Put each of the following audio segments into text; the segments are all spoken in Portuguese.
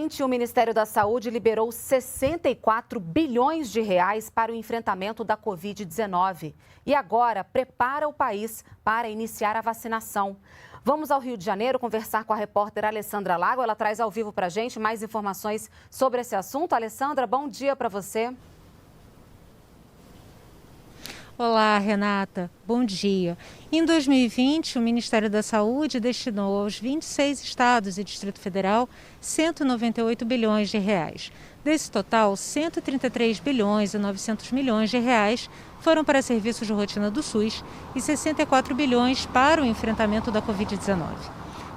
2020, o Ministério da Saúde liberou 64 bilhões de reais para o enfrentamento da Covid-19 e agora prepara o país para iniciar a vacinação. Vamos ao Rio de Janeiro conversar com a repórter Alessandra Lago. Ela traz ao vivo para a gente mais informações sobre esse assunto. Alessandra, bom dia para você. Olá, Renata. Bom dia. Em 2020, o Ministério da Saúde destinou aos 26 estados e Distrito Federal 198 bilhões de reais. Desse total, 133 bilhões e 900 milhões de reais foram para serviços de rotina do SUS e 64 bilhões para o enfrentamento da Covid-19.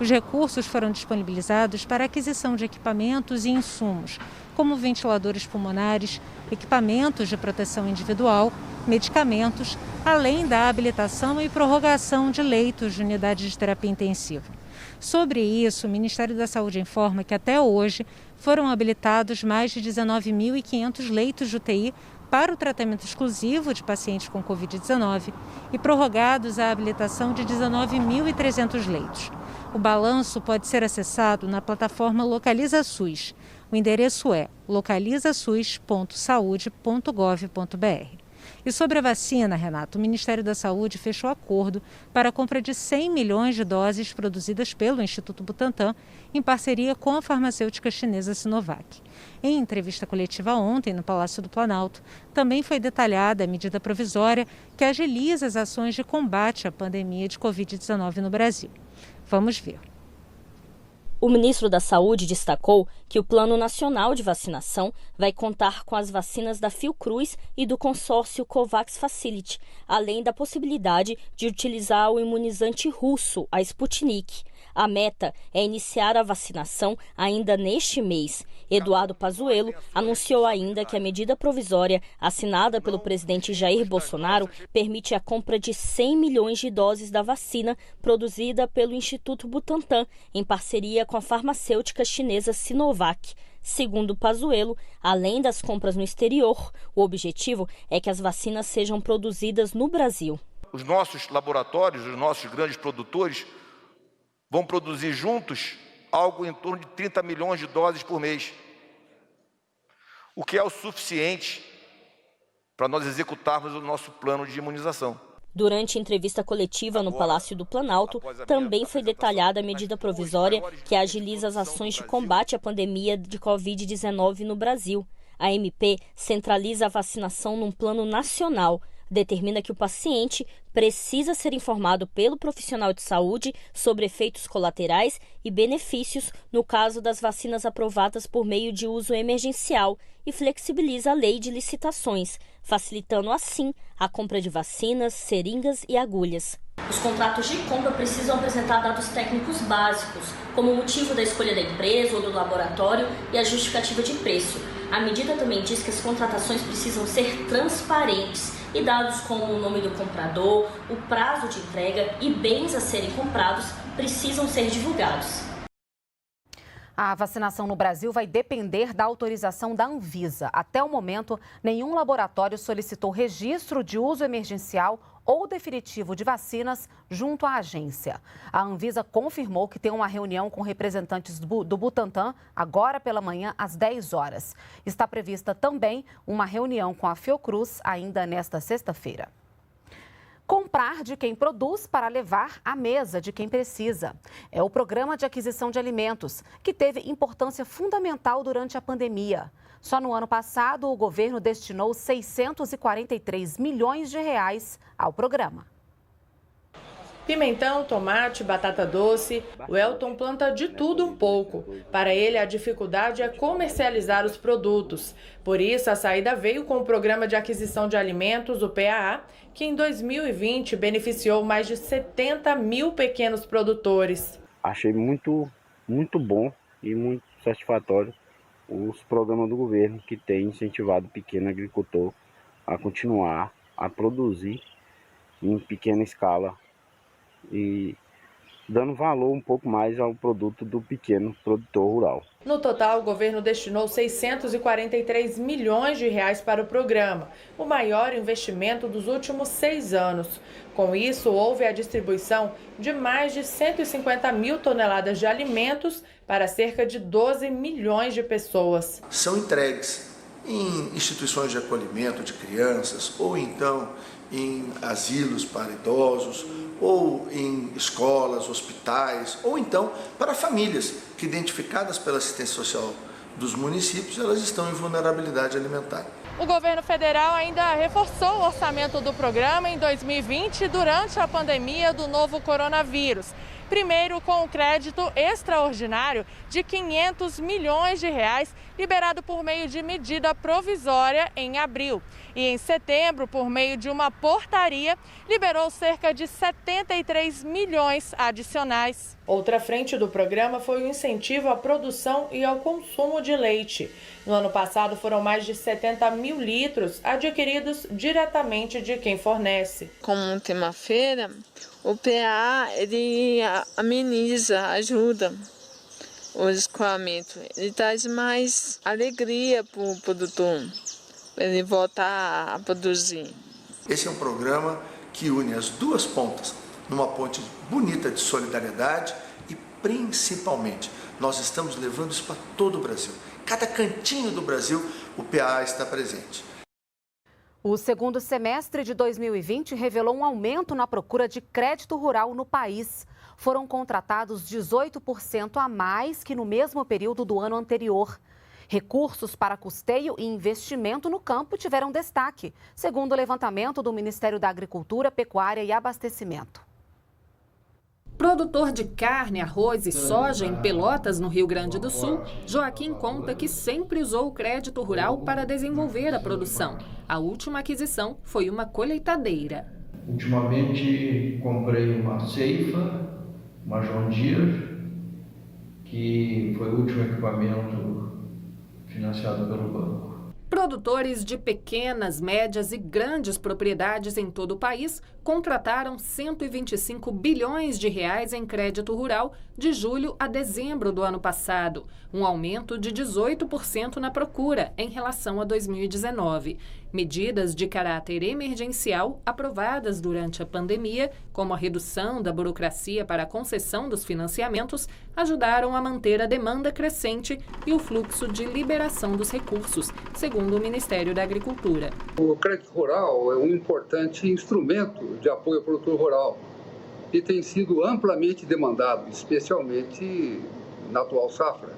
Os recursos foram disponibilizados para aquisição de equipamentos e insumos, como ventiladores pulmonares, equipamentos de proteção individual, medicamentos, além da habilitação e prorrogação de leitos de unidades de terapia intensiva. Sobre isso, o Ministério da Saúde informa que até hoje foram habilitados mais de 19.500 leitos de UTI para o tratamento exclusivo de pacientes com Covid-19 e prorrogados a habilitação de 19.300 leitos. O balanço pode ser acessado na plataforma Localiza SUS. O endereço é localizasus.saude.gov.br. E sobre a vacina, Renato, o Ministério da Saúde fechou acordo para a compra de 100 milhões de doses produzidas pelo Instituto Butantan em parceria com a farmacêutica chinesa Sinovac. Em entrevista coletiva ontem no Palácio do Planalto, também foi detalhada a medida provisória que agiliza as ações de combate à pandemia de Covid-19 no Brasil. Vamos ver. O ministro da Saúde destacou que o Plano Nacional de Vacinação vai contar com as vacinas da Fiocruz e do consórcio COVAX Facility, além da possibilidade de utilizar o imunizante russo, a Sputnik. A meta é iniciar a vacinação ainda neste mês. Eduardo Pazuello anunciou ainda que a medida provisória assinada pelo presidente Jair Bolsonaro permite a compra de 100 milhões de doses da vacina produzida pelo Instituto Butantan, em parceria com a farmacêutica chinesa Sinovac. Segundo Pazuello, além das compras no exterior, o objetivo é que as vacinas sejam produzidas no Brasil. Os nossos laboratórios, os nossos grandes produtores, vão produzir juntos algo em torno de 30 milhões de doses por mês, o que é o suficiente para nós executarmos o nosso plano de imunização. Durante entrevista coletiva no Palácio do Planalto, também foi detalhada a medida provisória que agiliza as ações de combate à pandemia de Covid-19 no Brasil. A MP centraliza a vacinação num plano nacional, determina que o paciente precisa ser informado pelo profissional de saúde sobre efeitos colaterais e benefícios no caso das vacinas aprovadas por meio de uso emergencial e flexibiliza a lei de licitações, facilitando assim a compra de vacinas, seringas e agulhas. Os contratos de compra precisam apresentar dados técnicos básicos, como o motivo da escolha da empresa ou do laboratório e a justificativa de preço. A medida também diz que as contratações precisam ser transparentes e dados como o nome do comprador, o prazo de entrega e bens a serem comprados precisam ser divulgados. A vacinação no Brasil vai depender da autorização da Anvisa. Até o momento, nenhum laboratório solicitou registro de uso emergencial ou definitivo de vacinas junto à agência. A Anvisa confirmou que tem uma reunião com representantes do Butantan agora pela manhã às 10 horas. Está prevista também uma reunião com a Fiocruz ainda nesta sexta-feira. Comprar de quem produz para levar à mesa de quem precisa. É o programa de aquisição de alimentos, que teve importância fundamental durante a pandemia. Só no ano passado, o governo destinou 643 milhões de reais ao programa. Pimentão, tomate, batata doce, o Elton planta de tudo um pouco. Para ele, a dificuldade é comercializar os produtos. Por isso, a saída veio com o Programa de Aquisição de Alimentos, o PAA, que em 2020 beneficiou mais de 70 mil pequenos produtores. Achei muito bom e muito satisfatório os programas do governo que têm incentivado o pequeno agricultor a continuar a produzir em pequena escala e dando valor um pouco mais ao produto do pequeno produtor rural. No total, o governo destinou 643 milhões de reais para o programa, o maior investimento dos últimos 6 anos. Com isso, houve a distribuição de mais de 150 mil toneladas de alimentos para cerca de 12 milhões de pessoas. São entregues em instituições de acolhimento de crianças, ou então em asilos para idosos, ou em escolas, hospitais, ou então para famílias que, identificadas pela assistência social dos municípios, elas estão em vulnerabilidade alimentar. O governo federal ainda reforçou o orçamento do programa em 2020 durante a pandemia do novo coronavírus. Primeiro, com o crédito extraordinário de 500 milhões de reais, liberado por meio de medida provisória em abril. E em setembro, por meio de uma portaria, liberou cerca de 73 milhões adicionais. Outra frente do programa foi o incentivo à produção e ao consumo de leite. No ano passado, foram mais de 70 mil litros adquiridos diretamente de quem fornece. Como tem uma feira, o PA ele ameniza, ajuda o escoamento. Ele traz mais alegria para o produtor, para ele voltar a produzir. Esse é um programa que une as duas pontas, numa ponte bonita de solidariedade e, principalmente, nós estamos levando isso para todo o Brasil. Cada cantinho do Brasil, o PA está presente. O segundo semestre de 2020 revelou um aumento na procura de crédito rural no país. Foram contratados 18% a mais que no mesmo período do ano anterior. Recursos para custeio e investimento no campo tiveram destaque, segundo o levantamento do Ministério da Agricultura, Pecuária e Abastecimento. Produtor de carne, arroz e soja em Pelotas, no Rio Grande do Sul, Joaquim conta que sempre usou o crédito rural para desenvolver a produção. A última aquisição foi uma colheitadeira. Ultimamente comprei uma ceifa, uma John Deere, que foi o último equipamento financiado pelo banco. Produtores de pequenas, médias e grandes propriedades em todo o país contrataram 125 bilhões de reais em crédito rural de julho a dezembro do ano passado, um aumento de 18% na procura em relação a 2019. Medidas de caráter emergencial aprovadas durante a pandemia, como a redução da burocracia para a concessão dos financiamentos, ajudaram a manter a demanda crescente e o fluxo de liberação dos recursos, segundo o Ministério da Agricultura. O crédito rural é um importante instrumento de apoio ao produtor rural e tem sido amplamente demandado, especialmente na atual safra.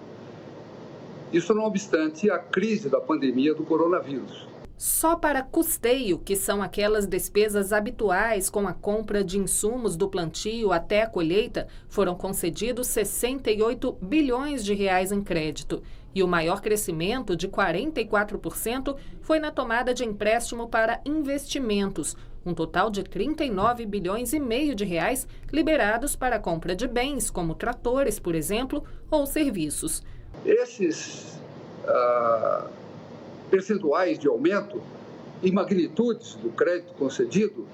Isso não obstante a crise da pandemia do coronavírus. Só para custeio, que são aquelas despesas habituais com a compra de insumos do plantio até a colheita, foram concedidos 68 bilhões de reais em crédito. E o maior crescimento, de 44%, foi na tomada de empréstimo para investimentos, um total de 39 bilhões e meio de reais liberados para a compra de bens, como tratores, por exemplo, ou serviços. Esses percentuais de aumento e magnitudes do crédito concedido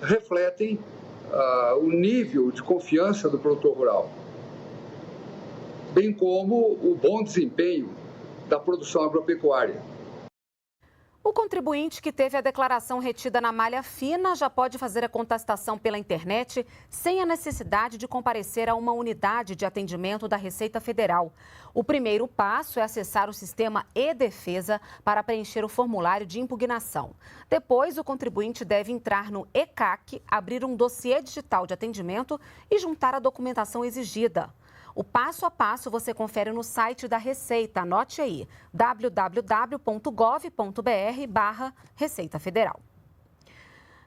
refletem o nível de confiança do produtor rural, bem como o bom desempenho da produção agropecuária. O contribuinte que teve a declaração retida na malha fina já pode fazer a contestação pela internet sem a necessidade de comparecer a uma unidade de atendimento da Receita Federal. O primeiro passo é acessar o sistema e-Defesa para preencher o formulário de impugnação. Depois, o contribuinte deve entrar no ECAC, abrir um dossiê digital de atendimento e juntar a documentação exigida. O passo a passo você confere no site da Receita. Anote aí, www.gov.br/Receita Federal.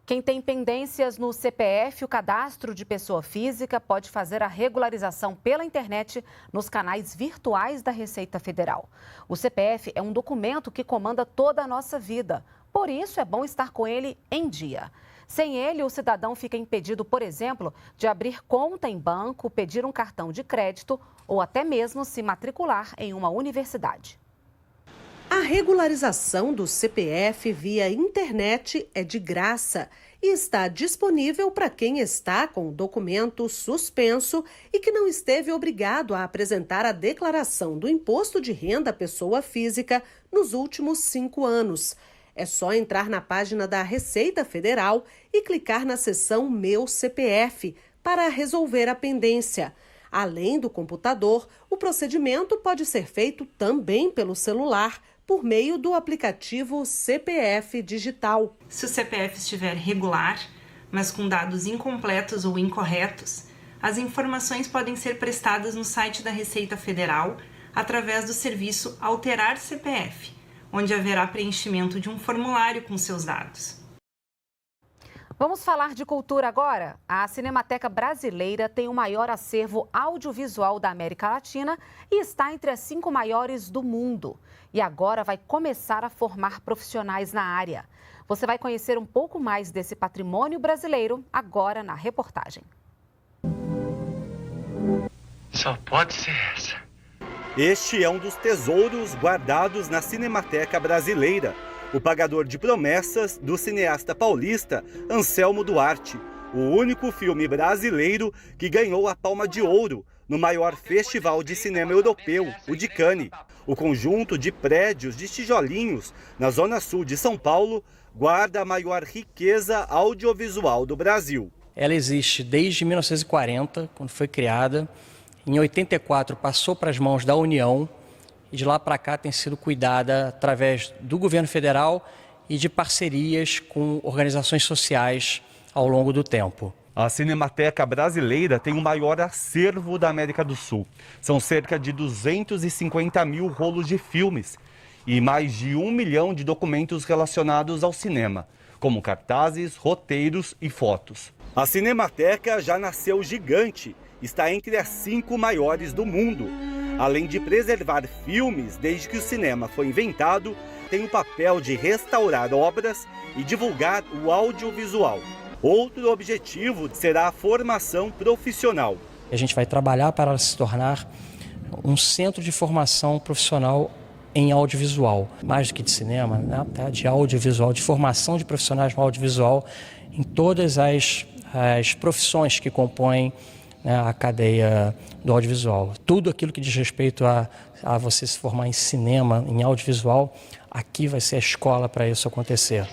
Quem tem pendências no CPF, o cadastro de pessoa física, pode fazer a regularização pela internet nos canais virtuais da Receita Federal. O CPF é um documento que comanda toda a nossa vida. Por isso, é bom estar com ele em dia. Sem ele, o cidadão fica impedido, por exemplo, de abrir conta em banco, pedir um cartão de crédito ou até mesmo se matricular em uma universidade. A A regularização do CPF via internet é de graça e está disponível para quem está com o documento suspenso e que não esteve obrigado a apresentar a declaração do imposto de renda à pessoa física nos últimos 5 anos. É só entrar na página da Receita Federal e clicar na seção Meu CPF para resolver a pendência. Além do computador, o procedimento pode ser feito também pelo celular, por meio do aplicativo CPF Digital. Se o CPF estiver regular, mas com dados incompletos ou incorretos, as informações podem ser prestadas no site da Receita Federal através do serviço Alterar CPF, onde haverá preenchimento de um formulário com seus dados. Vamos falar de cultura agora? A Cinemateca Brasileira tem o maior acervo audiovisual da América Latina e está entre as 5 maiores do mundo. E agora vai começar a formar profissionais na área. Você vai conhecer um pouco mais desse patrimônio brasileiro agora na reportagem. Só pode ser essa. Este é um dos tesouros guardados na Cinemateca Brasileira. O Pagador de Promessas, do cineasta paulista Anselmo Duarte. O único filme brasileiro que ganhou a Palma de Ouro no maior festival de cinema europeu, o de Cannes. O conjunto de prédios de tijolinhos na zona sul de São Paulo guarda a maior riqueza audiovisual do Brasil. Ela existe desde 1940, quando foi criada. Em 84 passou para as mãos da União. E de lá para cá tem sido cuidada através do governo federal e de parcerias com organizações sociais ao longo do tempo. A Cinemateca Brasileira tem o maior acervo da América do Sul. São cerca de 250 mil rolos de filmes e mais de 1 milhão de documentos relacionados ao cinema, como cartazes, roteiros e fotos. A Cinemateca já nasceu gigante, está entre as 5 maiores do mundo. Além de preservar filmes desde que o cinema foi inventado, tem o papel de restaurar obras e divulgar o audiovisual. Outro objetivo será a formação profissional. A gente vai trabalhar para se tornar um centro de formação profissional em audiovisual, mais do que de cinema, né? De audiovisual, de formação de profissionais no audiovisual em todas as profissões que compõem a cadeia do audiovisual. Tudo aquilo que diz respeito a você se formar em cinema, em audiovisual, aqui vai ser a escola para isso acontecer.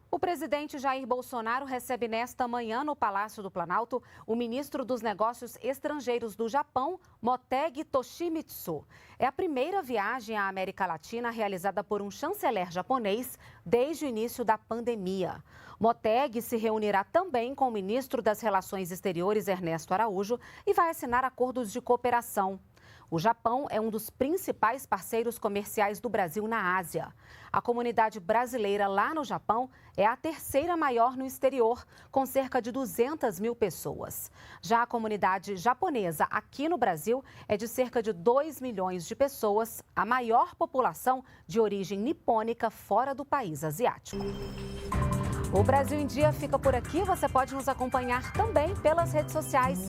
O presidente Jair Bolsonaro recebe nesta manhã no Palácio do Planalto o ministro dos Negócios Estrangeiros do Japão, Motegi Toshimitsu. É a primeira viagem à América Latina realizada por um chanceler japonês desde o início da pandemia. Motegi se reunirá também com o ministro das Relações Exteriores, Ernesto Araújo, e vai assinar acordos de cooperação. O Japão é um dos principais parceiros comerciais do Brasil na Ásia. A comunidade brasileira lá no Japão é a 3ª maior no exterior, com cerca de 200 mil pessoas. Já a comunidade japonesa aqui no Brasil é de cerca de 2 milhões de pessoas, a maior população de origem nipônica fora do país asiático. O Brasil em Dia fica por aqui. Você pode nos acompanhar também pelas redes sociais.